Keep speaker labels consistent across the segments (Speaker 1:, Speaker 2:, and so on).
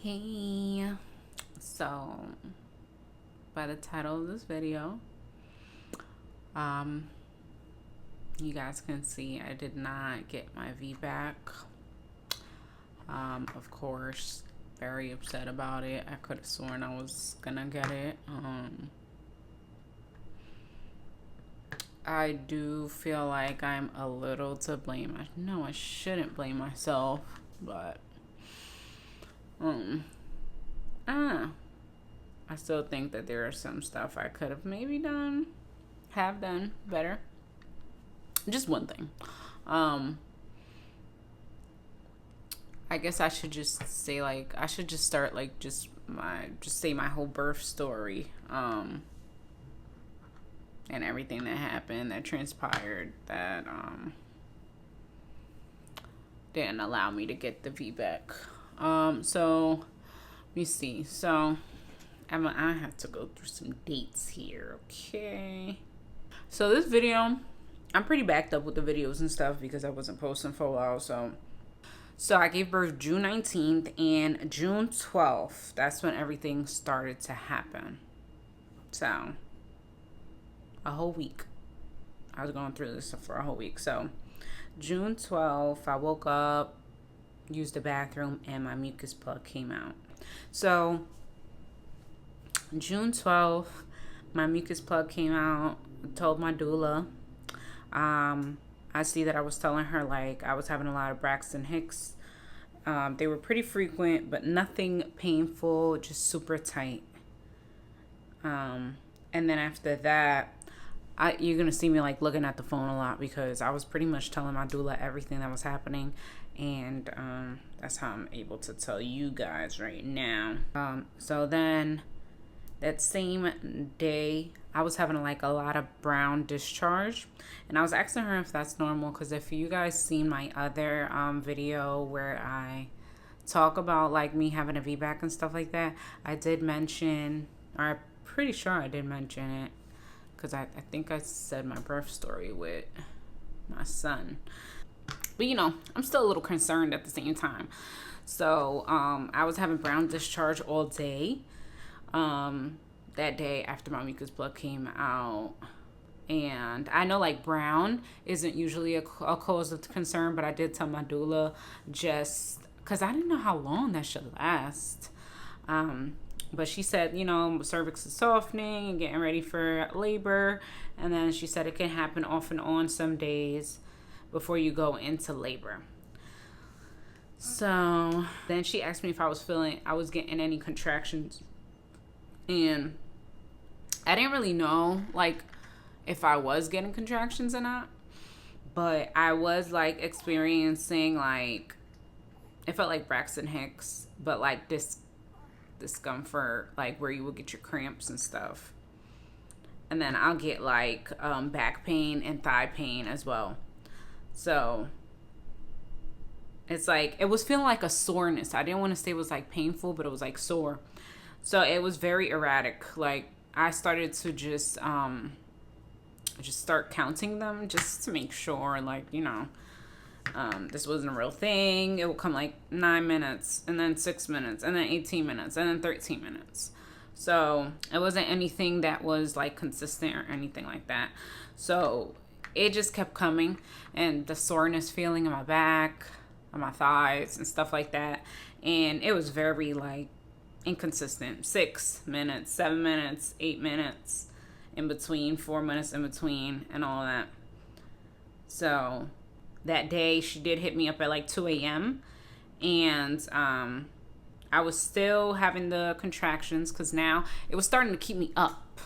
Speaker 1: Hey, so by the title of this video, um, you guys can see I did not get my VBAC. Of course, very upset about it. I could have sworn I was gonna get it. I do feel like I'm a little to blame. I know I shouldn't blame myself, but I still think that there are some stuff I could have maybe have done better. Just one thing. I guess I should just say I should just start just say my whole birth story. And everything that happened, that transpired, that didn't allow me to get the VBAC. So let me see. So I have to go through some dates here, okay? So this video, I'm pretty backed up with the videos and stuff because I wasn't posting for a while. So I gave birth June 19th and June 12th. That's when everything started to happen. So a whole week. I was going through this for a whole week. So June 12th, I woke up, used the bathroom, and my mucus plug came out. So June 12th, my mucus plug came out. Told my doula. I see that I was telling her I was having a lot of Braxton Hicks. They were pretty frequent, but nothing painful, just super tight. And then after that, you're gonna see me looking at the phone a lot because I was pretty much telling my doula everything that was happening, and that's how I'm able to tell you guys right now. So then that same day, I was having a lot of brown discharge, and I was asking her if that's normal because if you guys seen my other video where I talk about me having a VBAC and stuff like that, I did mention, or I'm pretty sure I did mention it, because I think I said my birth story with my son. But I'm still a little concerned at the same time. So I was having brown discharge all day. That day after my mucus plug came out. And I know brown isn't usually a cause of concern, but I did tell my doula just because I didn't know how long that should last. But she said, cervix is softening and getting ready for labor. And then she said it can happen off and on some days before you go into labor. So then she asked me if I was getting any contractions. And I didn't really know, if I was getting contractions or not. But I was, experiencing, it felt like Braxton Hicks, but, this discomfort, where you would get your cramps and stuff. And then I'll get back pain and thigh pain as well. So it's it was feeling like a soreness. I didn't want to say it was painful, but it was sore. So it was very erratic. I started to just start counting them just to make sure this wasn't a real thing. It would come 9 minutes, and then 6 minutes, and then 18 minutes, and then 13 minutes. So it wasn't anything that was consistent or anything like that. So it just kept coming, and the soreness feeling in my back, on my thighs, and stuff like that. And it was very inconsistent. 6 minutes, 7 minutes, 8 minutes in between, 4 minutes in between, and all that. So that day, she did hit me up at 2 a.m. And I was still having the contractions because now it was starting to keep me up.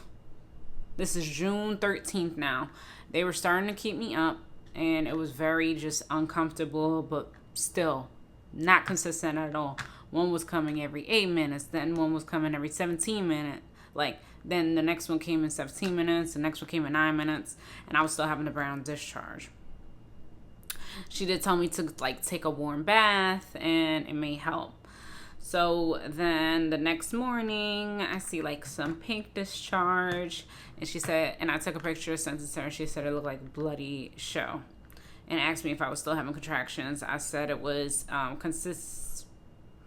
Speaker 1: This is June 13th now. They were starting to keep me up, and it was very just uncomfortable, but still not consistent at all. One was coming every 8 minutes, then one was coming every 17 minutes. Then the next one came in 17 minutes, the next one came in 9 minutes, and I was still having a brown discharge. She did tell me to take a warm bath, and it may help. So then the next morning, I see some pink discharge, and she said, and I took a picture, sent it to her. She said it looked like a bloody show, and asked me if I was still having contractions. I said it was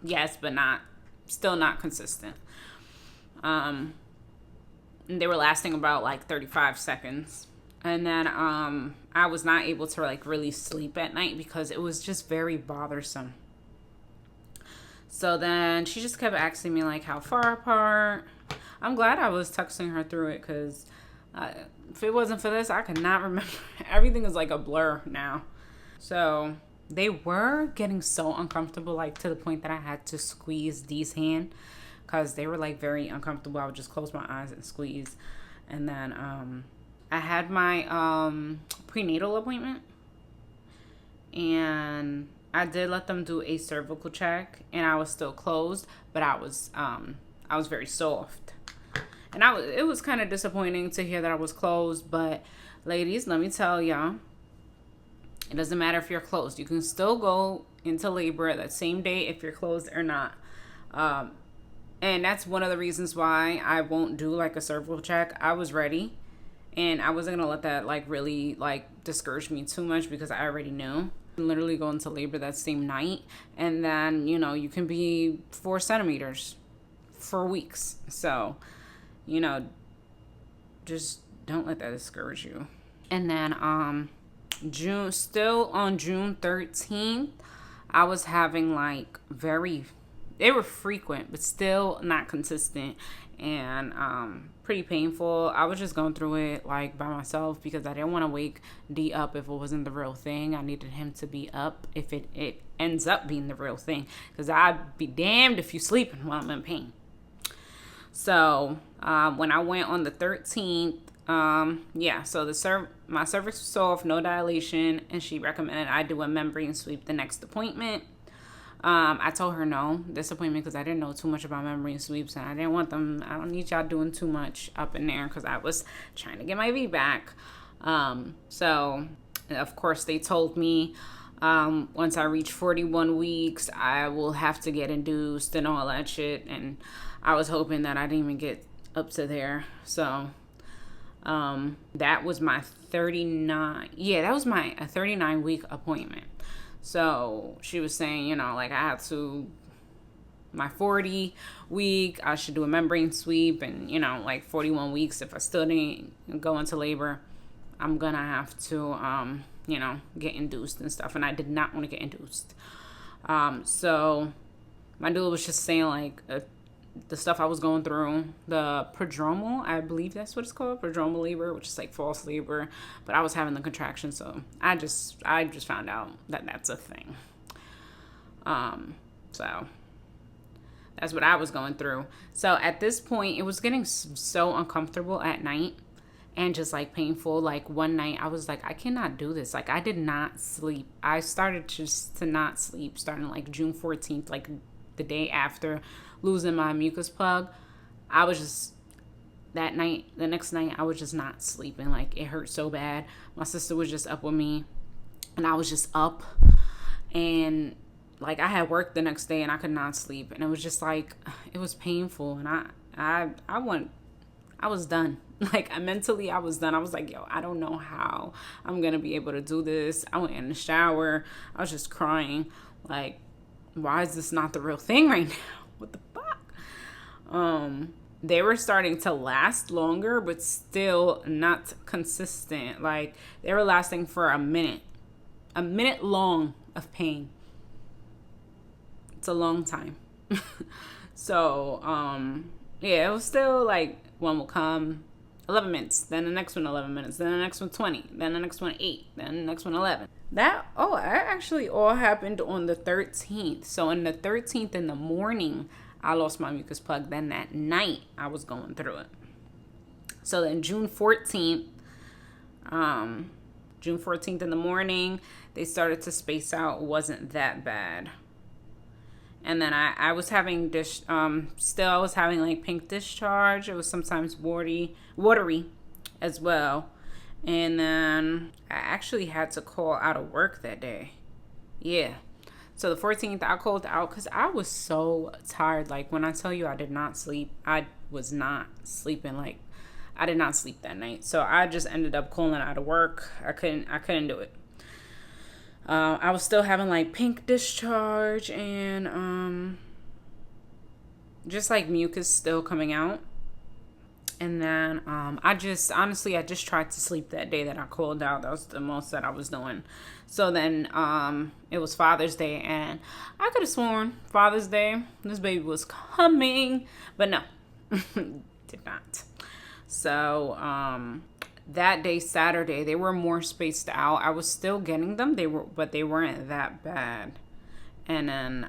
Speaker 1: yes, but not still not consistent. And they were lasting about like 35 seconds. And then I was not able to like really sleep at night because it was just very bothersome. So then she just kept asking me like how far apart. I'm glad I was texting her through it, because if it wasn't for this, I could not remember. Everything is like a blur now. So they were getting so uncomfortable, like to the point that I had to squeeze Dee's hand, because they were like very uncomfortable. I would just close my eyes and squeeze. And then I had my prenatal appointment, and I did let them do a cervical check, and I was still closed, but I was very soft. And it was kind of disappointing to hear that I was closed, but ladies, let me tell y'all, it doesn't matter if you're closed. You can still go into labor that same day if you're closed or not. And that's one of the reasons why I won't do like a cervical check. I was ready, and I wasn't gonna let that like really like discourage me too much, because I already knew. Literally go into labor that same night, and then you can be 4 centimeters for weeks. So just don't let that discourage you. And then on June 13th, I was having like they were frequent but still not consistent, and pretty painful. I was just going through it like by myself, because I didn't want to wake D up if it wasn't the real thing. I needed him to be up if it ends up being the real thing, because I'd be damned if you sleeping while I'm in pain. So when I went on the 13th, so my cervix was soft, no dilation, and she recommended I do a membrane sweep the next appointment. I told her no, this appointment, because I didn't know too much about membrane sweeps, and I didn't want them. I don't need y'all doing too much up in there, because I was trying to get my VBAC. So of course they told me once I reach 41 weeks, I will have to get induced and all that shit. And I was hoping that I didn't even get up to there. So that was my 39-week appointment. So she was saying, like I had to, my 40 week, I should do a membrane sweep, and like 41 weeks, if I still didn't go into labor, I'm gonna have to get induced and stuff. And I did not want to get induced. So my doula was just saying like the stuff I was going through, the prodromal, I believe that's what it's called, prodromal labor, which is like false labor, but I was having the contraction, so I just found out that that's a thing. So that's what I was going through. So at this point, it was getting so uncomfortable at night and just like painful. Like one night I was like, I cannot do this. Like I did not sleep. I started just to not sleep starting like June 14th, like the day after losing my mucus plug. I was just, the next night, I was just not sleeping. Like it hurt so bad. My sister was just up with me, and I was just up, and like I had work the next day, and I could not sleep, and it was just like, it was painful, and I was done. Like mentally, I was done. I was like, yo, I don't know how I'm gonna be able to do this. I went in the shower. I was just crying. Like, why is this not the real thing right now? What the fuck? They were starting to last longer, but still not consistent. Like they were lasting for a minute long of pain. It's a long time. So, it was still like one will come 11 minutes, then the next one 11 minutes, then the next one 20, then the next one 8, then the next one 11. That actually all happened on the 13th. So on the 13th in the morning, I lost my mucus plug. Then that night, I was going through it. So then June 14th in the morning, they started to space out. It wasn't that bad. And then I was having I was having like pink discharge. It was sometimes watery as well. And then I actually had to call out of work that day. Yeah. So the 14th, I called out because I was so tired. Like when I tell you I did not sleep, I was not sleeping. Like I did not sleep that night. So I just ended up calling out of work. I couldn't do it. I was still having like pink discharge, and just like mucus still coming out. And then I just tried to sleep that day that I called out. That was the most that I was doing. So then it was Father's Day, and I could have sworn Father's Day this baby was coming, but no, did not. So that day, Saturday, they were more spaced out. I was still getting them. But they weren't that bad. And then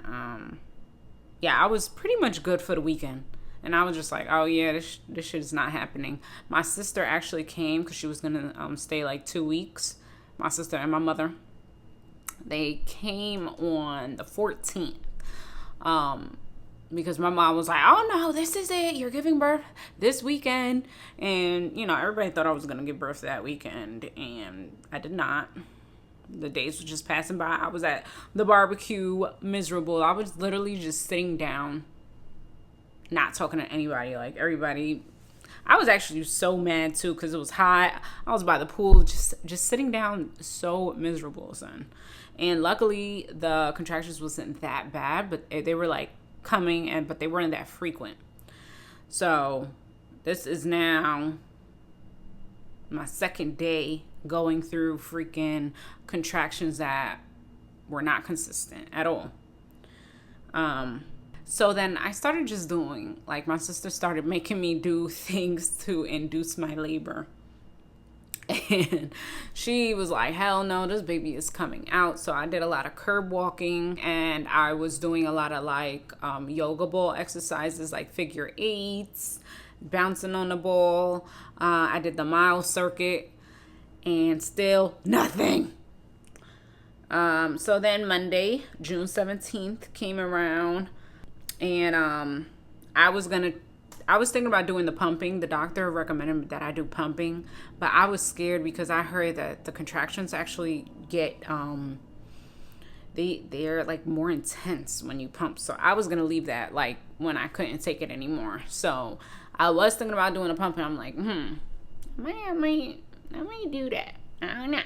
Speaker 1: I was pretty much good for the weekend. And I was just like, oh, yeah, this shit is not happening. My sister actually came because she was going to stay like 2 weeks. My sister and my mother. They came on the 14th. Because my mom was like, oh, no, this is it. You're giving birth this weekend. And, everybody thought I was going to give birth that weekend. And I did not. The days were just passing by. I was at the barbecue, miserable. I was literally just sitting down, not talking to anybody. Like, everybody, I was actually so mad too because it was hot. I was by the pool, just sitting down, so miserable, son. And luckily the contractions wasn't that bad, but they were like coming, but they weren't that frequent. So this is now my second day going through freaking contractions that were not consistent at all. So then I started just doing, like, my sister started making me do things to induce my labor. And she was like, hell no, this baby is coming out. So I did a lot of curb walking, and I was doing a lot of like yoga ball exercises, like figure eights, bouncing on the ball. I did the mile circuit, and still nothing. So then Monday, June 17th came around. And I was thinking about doing the pumping. The doctor recommended that I do pumping, but I was scared because I heard that the contractions actually get they're like more intense when you pump. So I was gonna leave that like when I couldn't take it anymore. So I was thinking about doing the pumping. I'm like, I might do that. I don't know.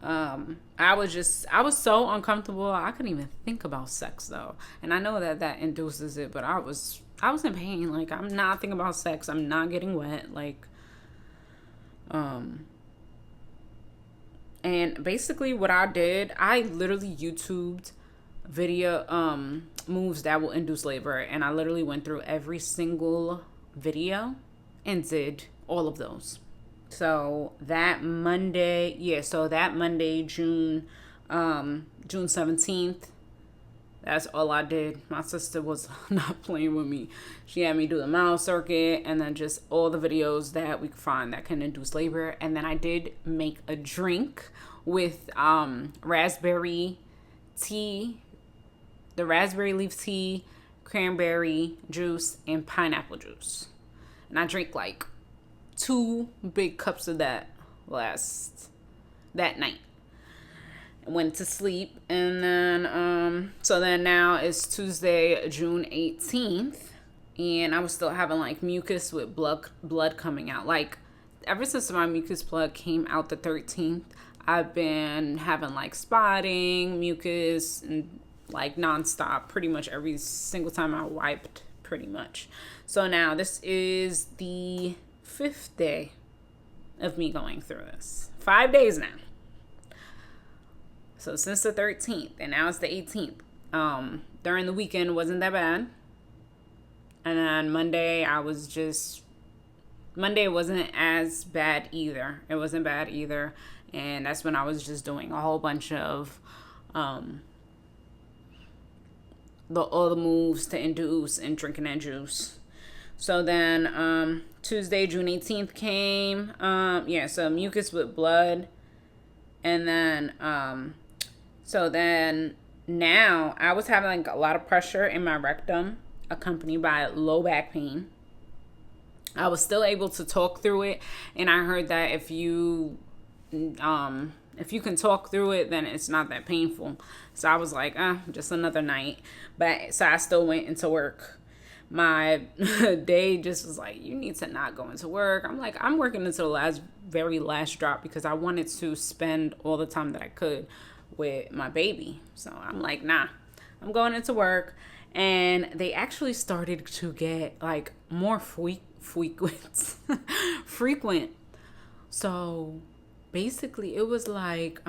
Speaker 1: I was so uncomfortable. I couldn't even think about sex though. And I know that induces it, but I was in pain. Like, I'm not thinking about sex. I'm not getting wet. Like, and basically what I did, I literally YouTubed video, moves that will induce labor. And I literally went through every single video and did all of those. So that Monday, June 17th, that's all I did. My sister was not playing with me. She had me do the mile circuit and then just all the videos that we could find that can induce labor. And then I did make a drink with raspberry tea, the raspberry leaf tea, cranberry juice, and pineapple juice. And I drank like 2 big cups of that that night. I went to sleep, and then so then now it's Tuesday, June 18th, and I was still having like mucus with blood coming out. Like, ever since my mucus plug came out the 13th, I've been having like spotting, mucus, and like nonstop, pretty much every single time I wiped, pretty much. So now this is the 5th day of me going through this. 5 days now. So since the 13th, and now it's the 18th. During the weekend wasn't that bad. And then Monday wasn't as bad either. It wasn't bad either. And that's when I was just doing a whole bunch of all the moves to induce and drinking that juice. So then Tuesday, June 18th came. So mucus with blood. And then so then now I was having like a lot of pressure in my rectum, accompanied by low back pain. I was still able to talk through it, and I heard that if you can talk through it, then it's not that painful. So I was like, just another night. But so I still went into work. My day just was like, you need to not go into work. I'm like, I'm working until the very last drop because I wanted to spend all the time that I could with my baby. So I'm like, nah, I'm going into work, and they actually started to get like more frequent. Frequent. So basically it was like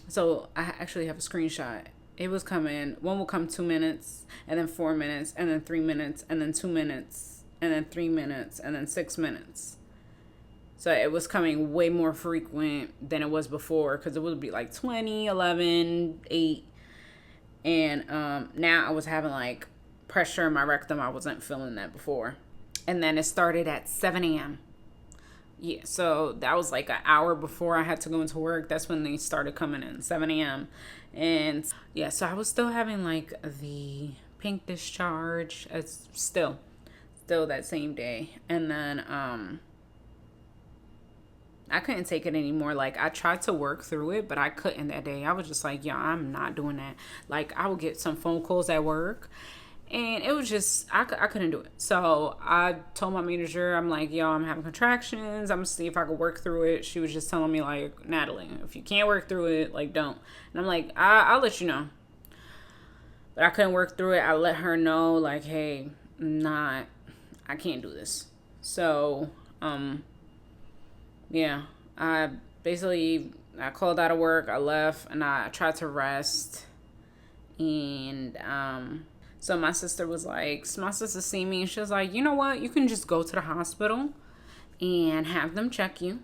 Speaker 1: so I actually have a screenshot. It was coming, one will come 2 minutes, and then 4 minutes, and then 3 minutes, and then 2 minutes, and then 3 minutes, and then 6 minutes. So it was coming way more frequent than it was before, because it would be like 20, 11, 8. And now I was having like pressure in my rectum. I wasn't feeling that before. And then it started at 7 a.m. Yeah, so that was like an hour before I had to go into work. That's when they started coming in, 7 a.m. And yeah, so I was still having like the pink discharge. It's still that same day. And then I couldn't take it anymore. Like, I tried to work through it, but I couldn't that day. I was just like, yeah, I'm not doing that. Like, I would get some phone calls at work, and it was just, I couldn't do it. So I told my manager, I'm like, yo, I'm having contractions. I'm going to see if I could work through it. She was just telling me, like, Natalie, if you can't work through it, like, don't. And I'm like, I'll let you know. But I couldn't work through it. I let her know, like, hey, I can't do this. So, yeah, I called out of work, I left, and I tried to rest. And so my sister seen me, and she was like, you know what, you can just go to the hospital and have them check you.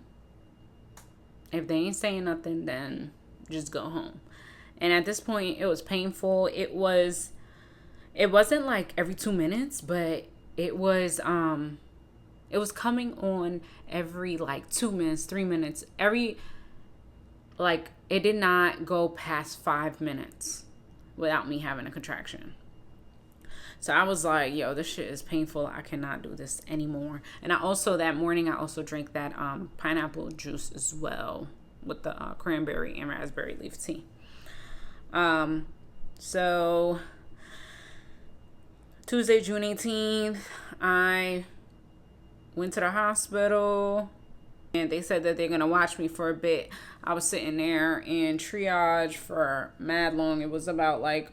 Speaker 1: If they ain't saying nothing, then just go home. And at this point, it was painful. It wasn't like every 2 minutes, but it was coming on every like 2 minutes, 3 minutes, it did not go past 5 minutes without me having a contraction. So I was like, yo, this shit is painful. I cannot do this anymore. And that morning, I also drank that pineapple juice as well with the cranberry and raspberry leaf tea. So Tuesday, June 18th, I went to the hospital, and they said that they're going to watch me for a bit. I was sitting there in triage for mad long. It was about like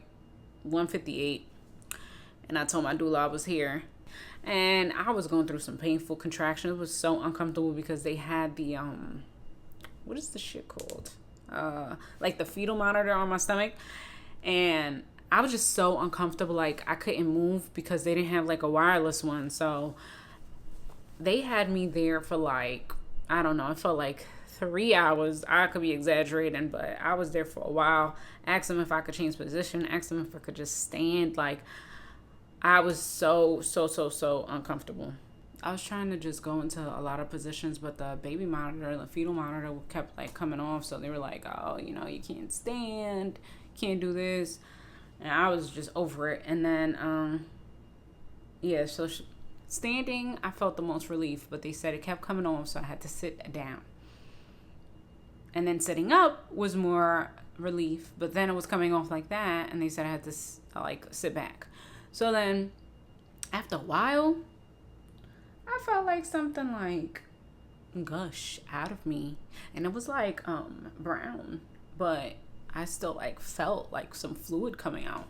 Speaker 1: 1:58, and I told my doula I was here. And I was going through some painful contractions. It was so uncomfortable because they had the, what is the shit called? Like the fetal monitor on my stomach. And I was just so uncomfortable. Like, I couldn't move because they didn't have like a wireless one. So they had me there for like, I don't know, it felt like 3 hours. I could be exaggerating, but I was there for a while. Asked them if I could change position. Asked them if I could just stand. Like, I was so uncomfortable. I was trying to just go into a lot of positions, but the baby monitor, the fetal monitor kept like coming off. So they were like, oh, you can't stand, can't do this. And I was just over it. And then, standing, I felt the most relief, but they said it kept coming off, so I had to sit down. And then sitting up was more relief, but then it was coming off like that, and they said I had to sit back. So then, after a while, I felt like something like gush out of me, and it was like brown, but I still like felt like some fluid coming out.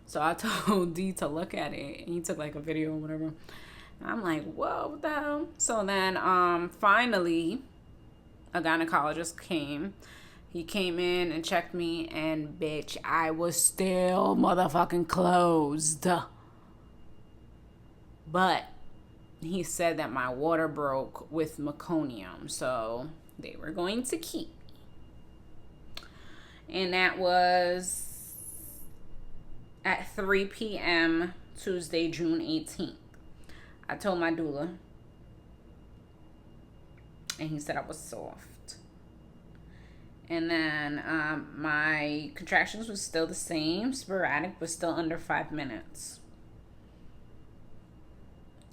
Speaker 1: So I told D to look at it, and he took like a video or whatever. And I'm like, whoa, what the hell? So then finally a gynecologist came. He came in and checked me, and bitch, I was still motherfucking closed. But he said that my water broke with meconium, so they were going to keep me. And that was at 3 p.m. Tuesday, June 18th. I told my doula, and he said I was soft. And then my contractions was still the same, sporadic, but still under 5 minutes.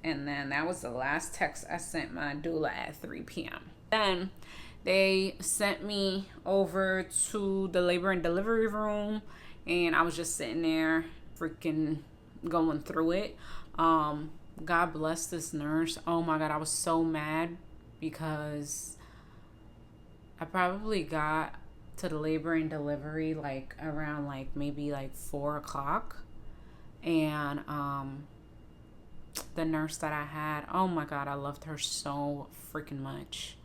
Speaker 1: And then that was the last text I sent my doula at 3 p.m. Then they sent me over to the labor and delivery room, and I was just sitting there freaking going through it. God bless this nurse. Oh my God, I was so mad because I probably got to the labor and delivery like around like maybe like 4 o'clock. And the nurse that I had, oh my God, I loved her so freaking much.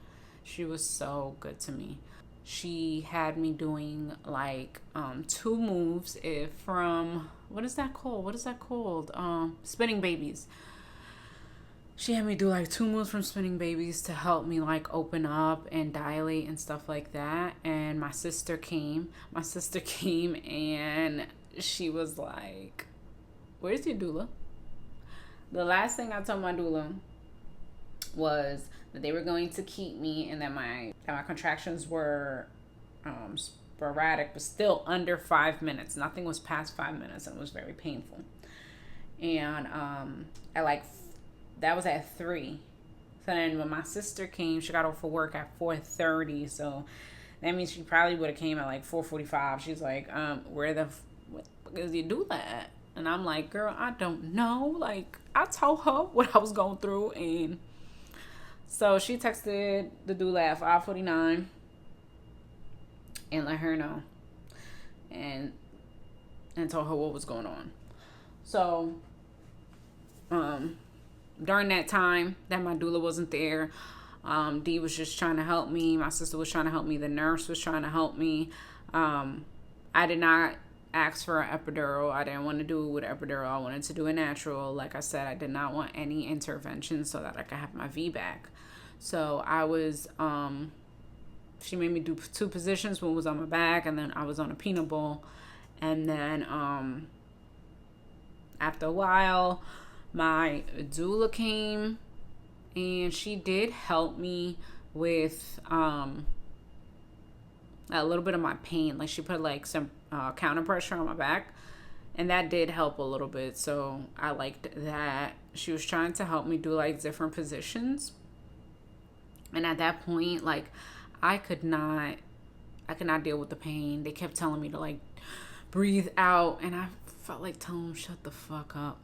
Speaker 1: She was so good to me. She had me doing like 2 moves from, what is that called? Spinning babies. She had me do like 2 moves from spinning babies to help me like open up and dilate and stuff like that. And my sister came and she was like, "Where's your doula?" The last thing I told my doula was that they were going to keep me, and that my contractions were sporadic, but still under 5 minutes. Nothing was past 5 minutes, and it was very painful. And that was at 3. So then when my sister came, she got off of work at 4:30. So that means she probably would have came at like 4:45. She's like, where the fuck is your doula at? And I'm like, girl, I don't know. Like, I told her what I was going through. And so she texted the doula at 5:49 and let her know. And told her what was going on. So, during that time that my doula wasn't there, Dee was just trying to help me. My sister was trying to help me. The nurse was trying to help me. I did not ask for an epidural. I didn't want to do it with epidural. I wanted to do a natural. Like I said, I did not want any intervention so that I could have my VBAC. So I was, she made me do 2 positions. One was on my back, and then I was on a peanut bowl. And then after a while, my doula came, and she did help me with a little bit of my pain. Like, she put like some counter pressure on my back, and that did help a little bit. So I liked that. She was trying to help me do like different positions, and at that point, like, I could not deal with the pain. They kept telling me to like breathe out, and I felt like telling them, shut the fuck up.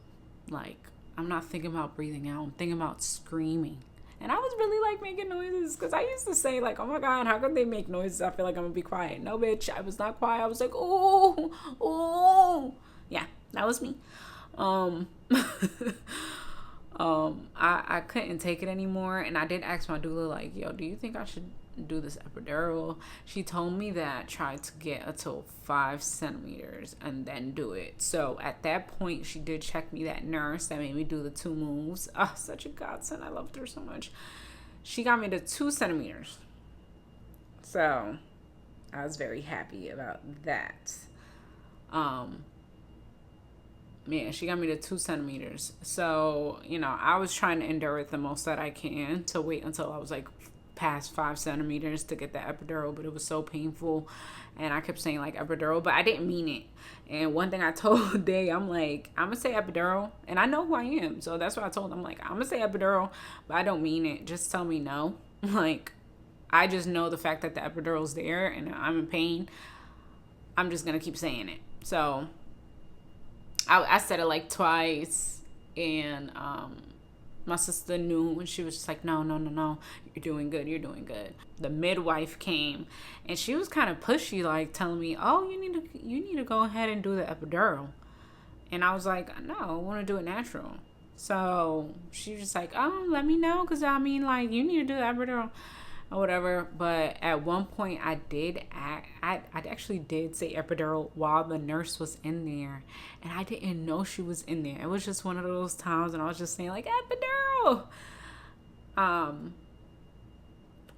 Speaker 1: Like, I'm not thinking about breathing out. I'm thinking about screaming. And I was really like making noises, because I used to say like, oh my God, how could they make noises? I feel like I'm gonna be quiet. No, bitch, I was not quiet. I was like, oh, yeah, that was me. I couldn't take it anymore, and I did ask my doula like, yo, do you think I should do this epidural? She told me that try to get until 5 centimeters and then do it. So at that point, she did check me. That nurse that made me do the 2 moves, such a godsend. I loved her so much. She got me to 2 centimeters. So I was very happy about that. Yeah, she got me to 2 centimeters. So, I was trying to endure it the most that I can to wait until I was like past 5 centimeters to get the epidural, but it was so painful, and I kept saying like epidural, but I didn't mean it. And one thing I told Day, I'm like, I'm gonna say epidural, and I know who I am, so that's what I told him. Like, I'm gonna say epidural, but I don't mean it. Just tell me no. Like, I just know the fact that the epidural's there and I'm in pain. I'm just gonna keep saying it. So I said it like twice, and my sister knew, and she was just like, no, you're doing good. The midwife came, and she was kind of pushy, like telling me, oh, you need to go ahead and do the epidural. And I was like, no, I want to do it natural. So she was just like, oh, let me know, because I mean, like, you need to do the epidural or whatever. But at one point I actually did say epidural while the nurse was in there, and I didn't know she was in there. It was just one of those times, and I was just saying like epidural.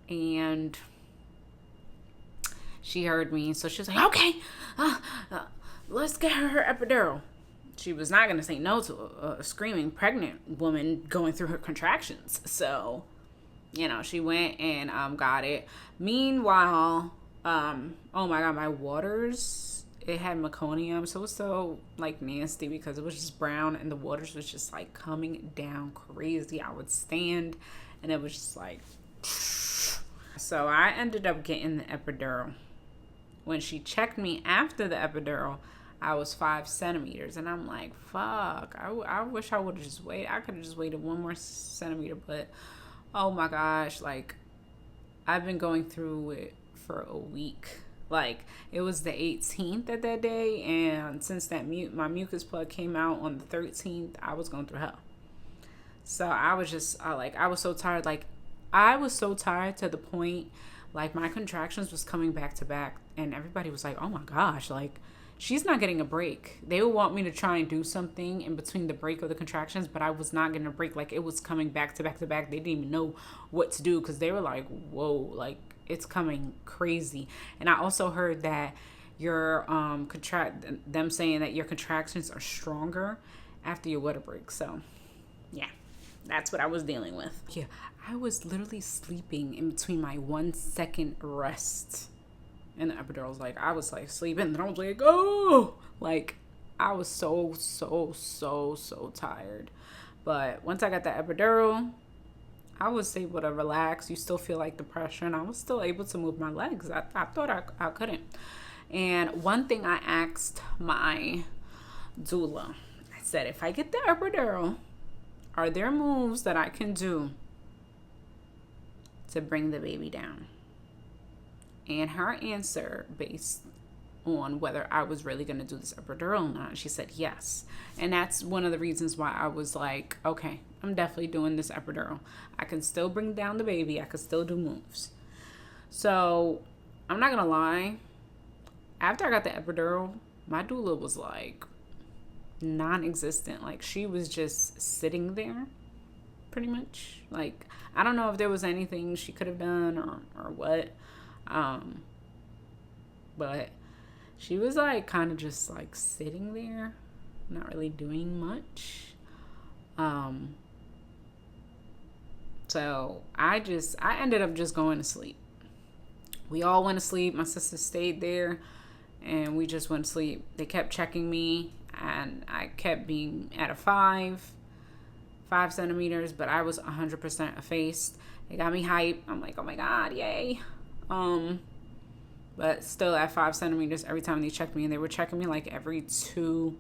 Speaker 1: And she heard me, so she was like, okay, let's get her epidural. She was not going to say no to a screaming pregnant woman going through her contractions. So, she went and got it. Meanwhile, oh my God, my waters, it had meconium, so it was so like nasty because it was just brown, and the waters was just like coming down crazy. I would stand, and it was just like, so I ended up getting the epidural. When she checked me after the epidural, I was 5 centimeters, and I'm like, fuck, I wish I would have just waited. I could have just waited 1 more centimeter, but oh my gosh, like, I've been going through it for a week. Like, it was the 18th at that day, and since my mucus plug came out on the 13th, I was going through hell. So I was just, I was so tired. Like, I was so tired to the point, like, my contractions was coming back to back, and everybody was like, oh my gosh, like, she's not getting a break. They would want me to try and do something in between the break of the contractions, but I was not getting a break. Like, it was coming back to back to back. They didn't even know what to do because they were like, whoa, like, it's coming crazy. And I also heard that your them saying that your contractions are stronger after your water break. So yeah, that's what I was dealing with. Yeah, I was literally sleeping in between my 1 second rest and the epidural. Was like, I was like sleeping and I was like, oh, like I was so tired. But once I got the epidural, I was able to relax. You still feel like the pressure, and I was still able to move my legs. I thought I couldn't. And one thing I asked my doula, I said, if I get the epidural, are there moves that I can do to bring the baby down? And her answer, based on whether I was really going to do this epidural or not, she said yes. And that's one of the reasons why I was like, okay, I'm definitely doing this epidural. I can still bring down the baby. I can still do moves. So I'm not going to lie. After I got the epidural, my doula was like non-existent. Like, she was just sitting there pretty much. Like, I don't know if there was anything she could have done or what. But she was like kind of just like sitting there, not really doing much. So I ended up just going to sleep. We all went to sleep. My sister stayed there and we just went to sleep. They kept checking me and I kept being at a 5 centimeters, but I was 100% effaced. They got me hype. I'm like, oh my God, yay. But still at 5 centimeters every time they checked me, and they were checking me like every 2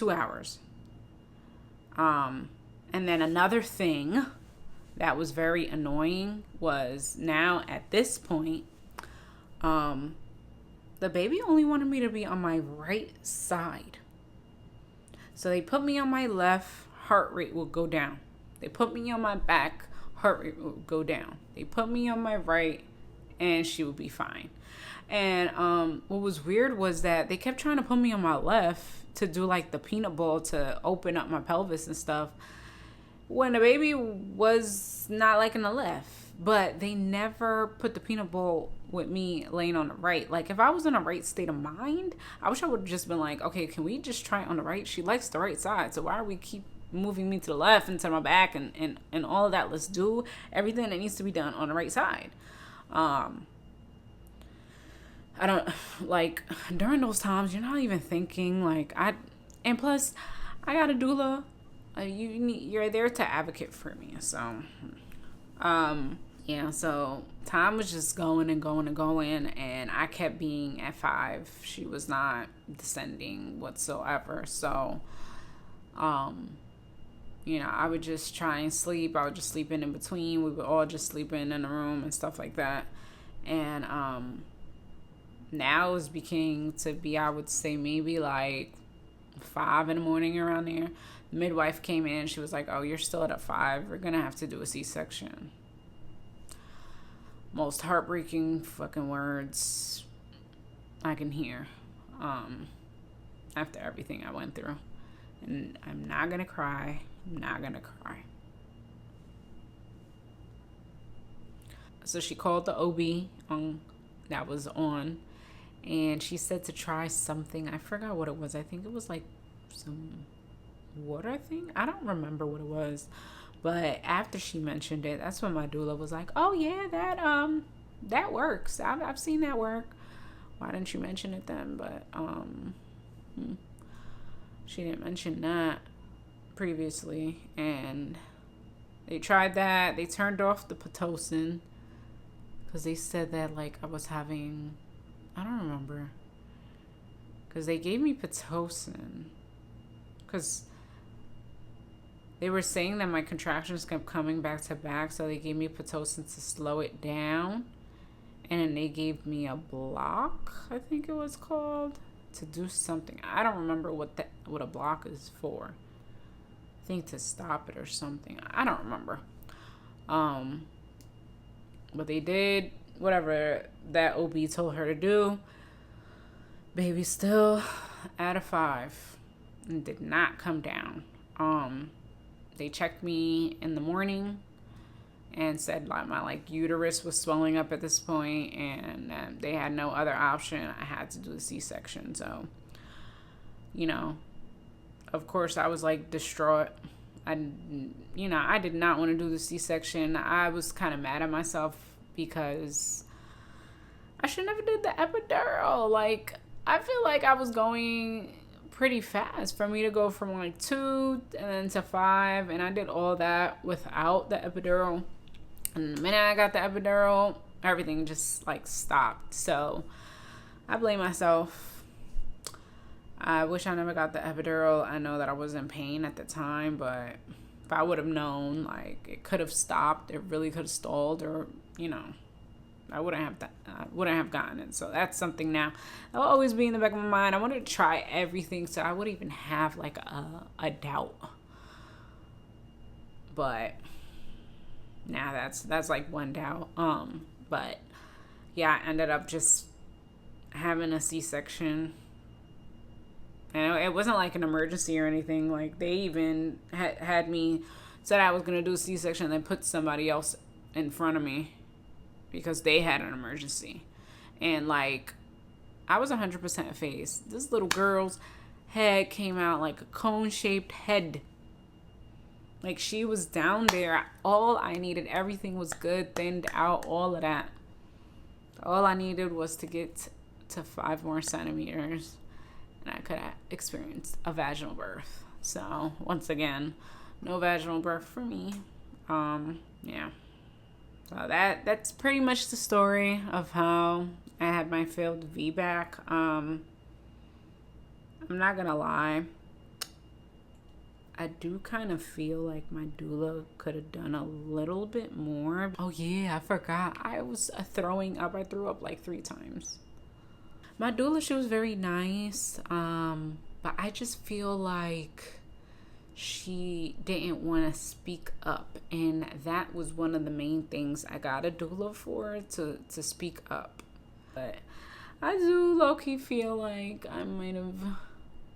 Speaker 1: hours. And then another thing that was very annoying was, now at this point, the baby only wanted me to be on my right side. So they put me on my left, heart rate will go down. They put me on my back, heart rate will go down. They put me on my right, and she would be fine. And what was weird was that they kept trying to put me on my left to do like the peanut ball to open up my pelvis and stuff, when the baby was not like in the left. But they never put the peanut ball with me laying on the right. Like, if I was in a right state of mind, I wish I would have just been like, okay, can we just try it on the right? She likes the right side, so why are we keep moving me to the left and to my back and all of that? Let's do everything that needs to be done on the right side. I don't, like, during those times, you're not even thinking, like, and plus, I got a doula. You're there to advocate for me. So, yeah, so time was just going and going and going, and I kept being at 5. She was not descending whatsoever. So, you know, I would just try and sleep. I would just sleep in between. We would all just sleep in the room and stuff like that. And now it's became to be, I would say, maybe like 5 in the morning, around there. The midwife came in. She was like, oh, you're still at a 5. We're going to have to do a C-section. Most heartbreaking fucking words I can hear after everything I went through. And I'm not going to cry. I'm not going to cry. So she called the OB that was on, and she said to try something. I forgot what it was. I think it was like some water thing. I don't remember what it was. But after she mentioned it, that's when my doula was like, oh yeah, that works. I've seen that work. Why didn't you mention it then? But she didn't mention that previously. And they tried that. They turned off the Pitocin because they said that, like, I was having, I don't remember, because they gave me Pitocin because they were saying that my contractions kept coming back to back, so they gave me Pitocin to slow it down. and then they gave me a block, I think it was called, to do something. I don't remember what a block is for. I think to stop it or something. I don't remember. But they did whatever that OB told her to do. Baby still at a 5 and did not come down. They checked me in the morning and said my uterus was swelling up at this point, and they had no other option. I had to do a C-section. So, of course I was distraught. I did not want to do the C-section. I was kind of mad at myself because I should never did the epidural. I feel like I was going pretty fast for me to go from 2 and then to 5, and I did all that without the epidural. And the minute I got the epidural, everything just stopped. So I blame myself. I wish I never got the epidural. I know that I was in pain at the time, but if I would have known, it could have stopped, it really could have stalled, or I wouldn't have gotten it. So that's something now that will always be in the back of my mind. I wanted to try everything, so I wouldn't even have a doubt. But now that's one doubt. But yeah, I ended up just having a C-section. And it wasn't an emergency or anything. They even had me said I was gonna do a C-section and then put somebody else in front of me because they had an emergency. And I was 100% phased. This little girl's head came out like a cone-shaped head. She was down there. All I needed, everything was good, thinned out, all of that. All I needed was to get to 5 more centimeters, and I could have experienced a vaginal birth. So once again, no vaginal birth for me. Yeah. So that's pretty much the story of how I had my failed VBAC. I'm not gonna lie, I do kind of feel like my doula could have done a little bit more. Oh yeah, I forgot. I was throwing up. I threw up 3 times. My doula, she was very nice, but I just feel like she didn't want to speak up, and that was one of the main things I got a doula for, to speak up. But I do low-key feel like I might have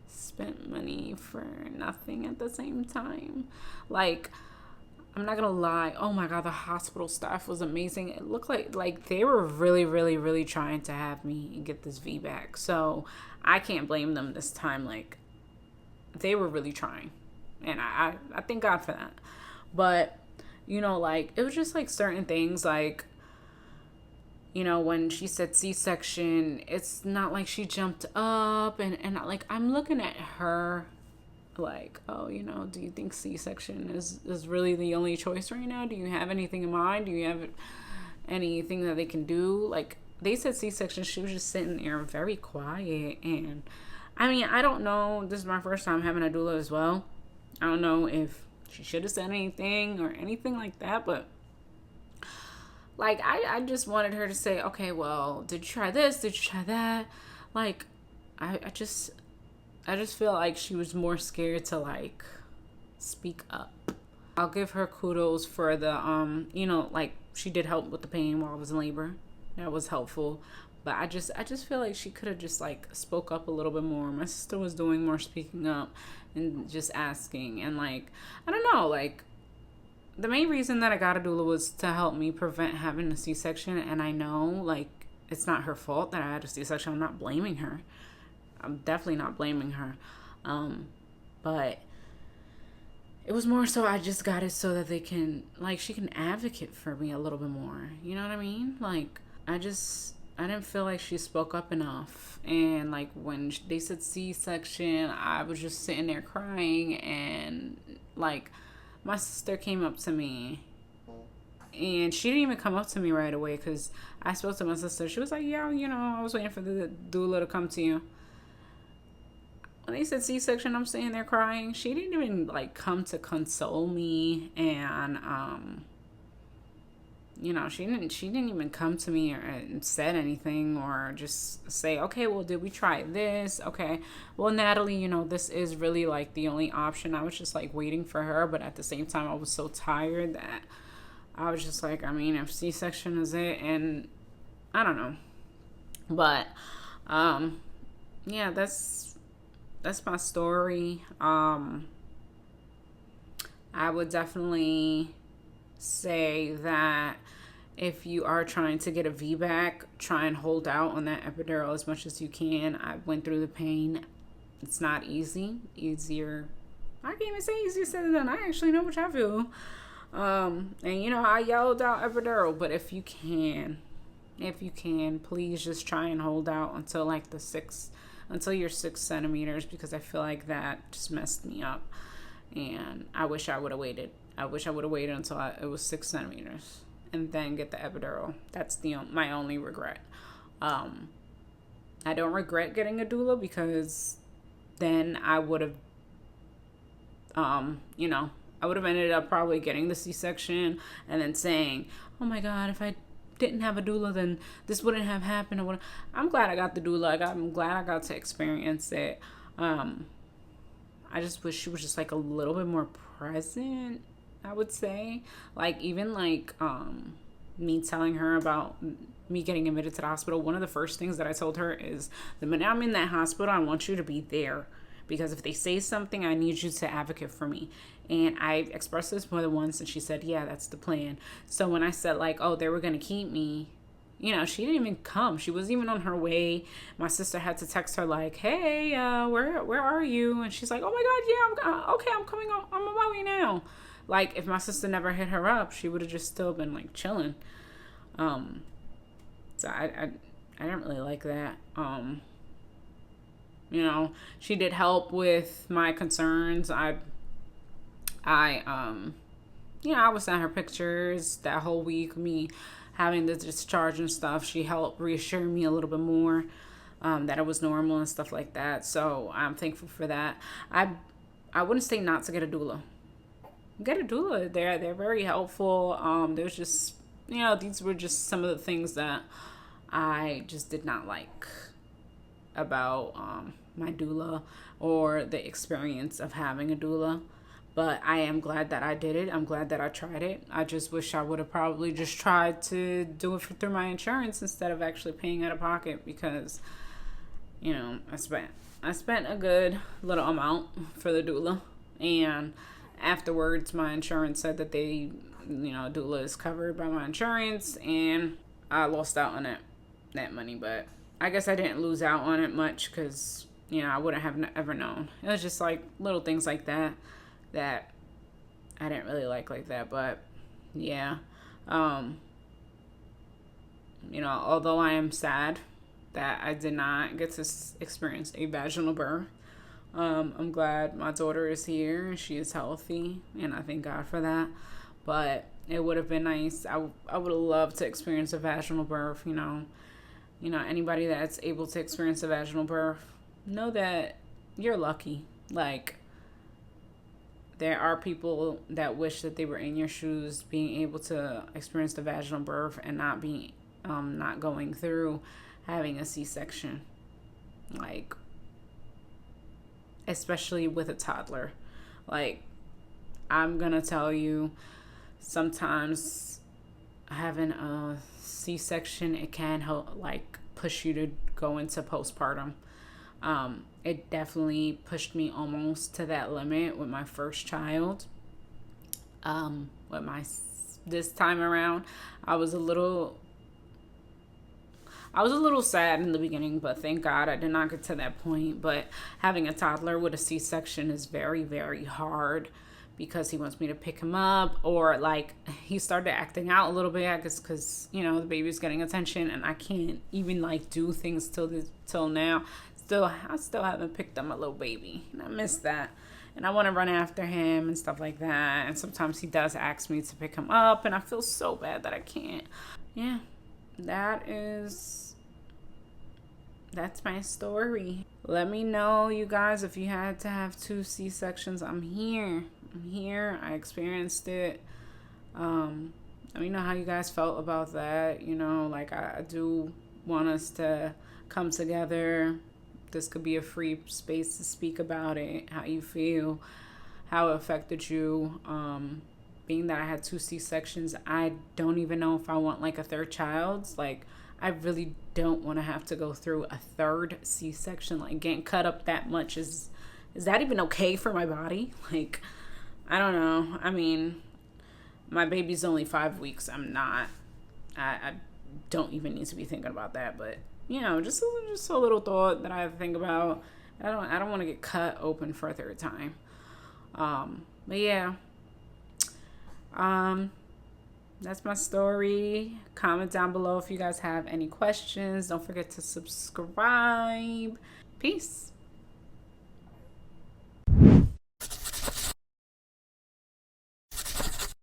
Speaker 1: spent money for nothing at the same time. I'm not gonna lie, oh my god, the hospital staff was amazing. It looked like they were really, really, really trying to have me get this VBAC. So I can't blame them this time. They were really trying, and I thank God for that. But it was just certain things, when she said C-section, it's not like she jumped up and I'm looking at her oh, do you think C-section is really the only choice right now? Do you have anything in mind? Do you have anything that they can do? They said C-section. She was just sitting there very quiet. And I mean, I don't know. This is my first time having a doula as well. I don't know if she should have said anything or anything like that, but I just wanted her to say, okay, well, did you try this? Did you try that? I just feel like she was more scared to speak up. I'll give her kudos for the she did help with the pain while I was in labor. That was helpful. But I just feel like she could have just spoke up a little bit more. My sister was doing more speaking up and just asking, and I don't know, the main reason that I got a doula was to help me prevent having a C-section. And I know it's not her fault that I had a C-section. I'm not blaming her. I'm definitely not blaming her. But it was more so I just got it so that they can, she can advocate for me a little bit more. You know what I mean? I didn't feel like she spoke up enough. And when they said C-section, I was just sitting there crying. And my sister came up to me, and she didn't even come up to me right away because I spoke to my sister. She was like, yeah, I was waiting for the doula to come to you. When they said C-section, I'm sitting there crying. She didn't even come to console me, and she didn't even come to me and said anything or just say, okay, well, did we try this? Okay, well, Natalie, this is really like the only option. I was just like waiting for her, but at the same time, I was so tired that I was just like, I mean, if C-section is it, and I don't know, but yeah, that's my story. I would definitely say that if you are trying to get a VBAC, try and hold out on that epidural as much as you can. I went through the pain. It's not easy. Easier. I can't even say easier said than done. I actually know what I feel. And I yelled out epidural, but if you can, please just try and hold out until like until you're 6 centimeters, because I feel like that just messed me up. And I wish I would have waited. Until it was 6 centimeters and then get the epidural. That's my only regret. I don't regret getting a doula, because then I would have, I would have ended up probably getting the C-section and then saying, oh my God, if I didn't have a doula, then this wouldn't have happened. I'm glad I got the doula. I'm glad I got to experience it. I just wish she was just like a little bit more present, I would say. Like, even like me telling her about me getting admitted to the hospital, one of the first things that I told her is, the minute I'm in that hospital, I want you to be there, because if they say something, I need you to advocate for me. And I expressed this more than once, and she said, yeah, that's the plan. So when I said like, oh, they were going to keep me, she didn't even come. She wasn't even on her way. My sister had to text her like, hey, where are you? And she's like, oh my God, yeah, I'm coming on. I'm on my way now. Like, if my sister never hit her up, she would have just still been like chilling. So I didn't really like that. She did help with my concerns. I was sending her pictures that whole week, me having the discharge and stuff. She helped reassure me a little bit more that it was normal and stuff like that. So I'm thankful for that. I wouldn't say not to get a doula. Get a doula. They're very helpful. There's just, these were just some of the things that I just did not like about my doula or the experience of having a doula. But I am glad that I did it. I'm glad that I tried it. I just wish I would have probably just tried to do it through my insurance instead of actually paying out of pocket, because, I spent a good little amount for the doula. And afterwards, my insurance said that they, doula is covered by my insurance, and I lost out on that money. But I guess I didn't lose out on it much, because, I wouldn't have ever known. It was just like little things like that I didn't really like that. But yeah, although I am sad that I did not get to experience a vaginal birth, I'm glad my daughter is here and she is healthy, and I thank God for that. But it would have been nice. I would have loved to experience a vaginal birth. Anybody that's able to experience a vaginal birth, know that you're lucky. Like, there are people that wish that they were in your shoes, being able to experience the vaginal birth and not going through having a C-section. Like, especially with a toddler. Like, I'm gonna tell you, sometimes having a C-section, it can help, like, push you to go into postpartum. It definitely pushed me almost to that limit with my first child. This time around, I was a little sad in the beginning, but thank God I did not get to that point. But having a toddler with a C-section is very, very hard, because he wants me to pick him up, or like, he started acting out a little bit, I guess, because, the baby's getting attention, and I can't even like do things till now. I still haven't picked up my little baby, and I miss that, and I want to run after him and stuff like that. And sometimes he does ask me to pick him up, and I feel so bad that I can't. Yeah, that's my story. Let me know, you guys, if you had to have 2 C-sections. I'm here. I experienced it. Let me know how you guys felt about that. You know, like I do want us to come together. This could be a free space to speak about it, how you feel, how it affected you. Being that I had 2 C-sections, I don't even know if I want like a third child. Like, I really don't want to have to go through a third C-section. Like, getting cut up that much is that even okay for my body? Like, I don't know. I mean, my baby's only 5 weeks. I don't even need to be thinking about that. But, you know, just a little thought that I have to think about. I don't want to get cut open for a third time. But yeah. That's my story. Comment down below if you guys have any questions. Don't forget to subscribe. Peace.